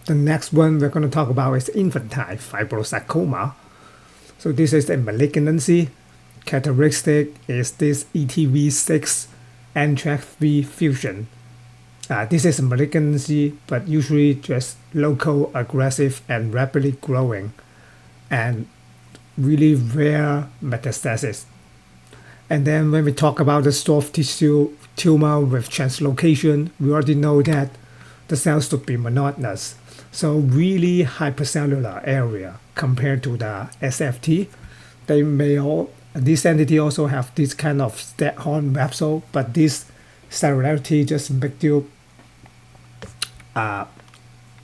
The next one we're going to talk about is infantile fibrosarcoma. So this is a malignancy. Characteristic is this ETV6 NTRK3 fusion. This is a malignancy, but usually just local, aggressive, and rapidly growing, and really rare metastasis. And then when we talk about the soft tissue tumor with translocation, we already know that the cells should be monotonous. So really hypercellular area compared to the SFT. They may all, this entity also have this kind of Stedhorn vessel, but this cellularity just makes you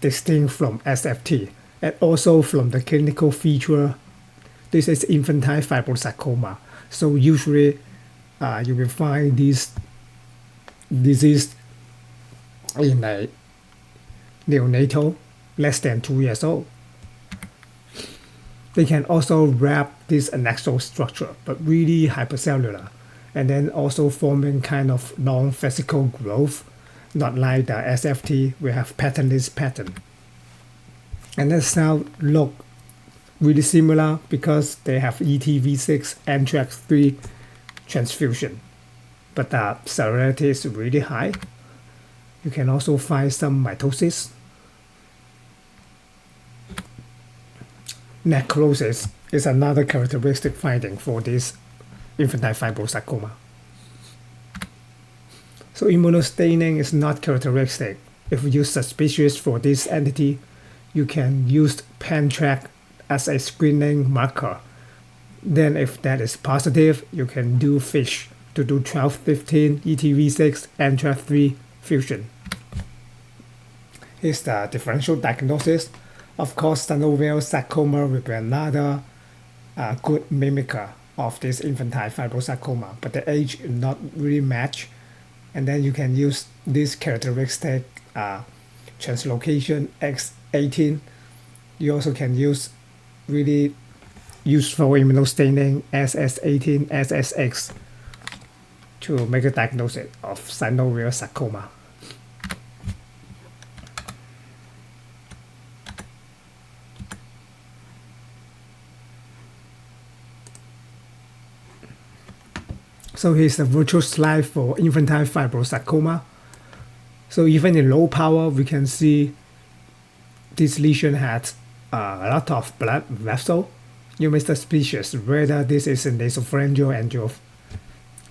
distinct from SFT. And also from the clinical feature, this is infantile fibrosarcoma. So usually you will find this disease in a neonatal less than 2 years old. They can also wrap this annexal structure, but really hypercellular, and then also forming kind of long vesicle growth, not like the SFT, we have patternless pattern. And the cell look really similar because they have ETV6 NTRK3 transfusion, but the cellularity is really high. You can also find some mitosis. Necrosis is another characteristic finding for this infantile fibrosarcoma. So immunostaining is not characteristic. If you're suspicious for this entity, you can use pan-track as a screening marker. Then if that is positive, you can do FISH to do 12-15 ETV6 NTRK3 fusion. Here's the differential diagnosis. Of course, synovial sarcoma will be another good mimicker of this infantile fibrosarcoma, but the age is not really match. And then you can use this characteristic translocation X18. You also can use really useful immunostaining SS18, SSX to make a diagnosis of synovial sarcoma. So here's a virtual slide for infantile fibrosarcoma. So even in low power, we can see this lesion has a lot of blood vessel. You may suspicious whether this is a nasopharyngeal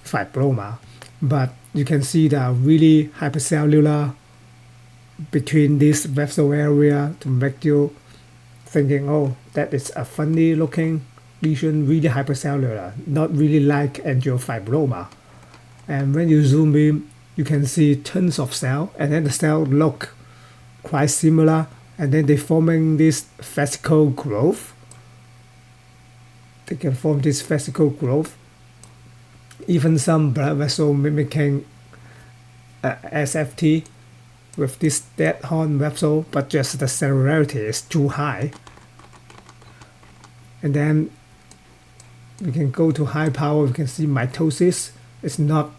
angiofibroma, but you can see the really hypercellular between this vessel area to make you thinking, oh, that is a funny looking lesion, really hypercellular, not really like angiofibroma. And when you zoom in, you can see tons of cells, and then the cells look quite similar, and then they forming this vesicle growth. They can form this vesicle growth. Even some blood vessel mimicking SFT with this Stedhorn vessel, but just the cellularity is too high. And then we can go to high power, we can see mitosis. It's not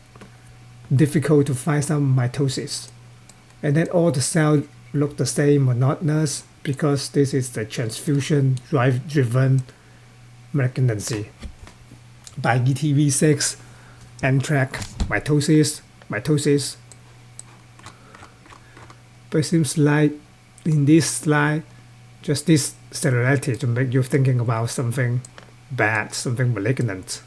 difficult to find some mitosis. And then all the cells look the same, monotonous, because this is the transfusion driven malignancy by ETV6 NTRK mitosis. But it seems like in this slide, just this cellularity to make you thinking about something bad, something malignant.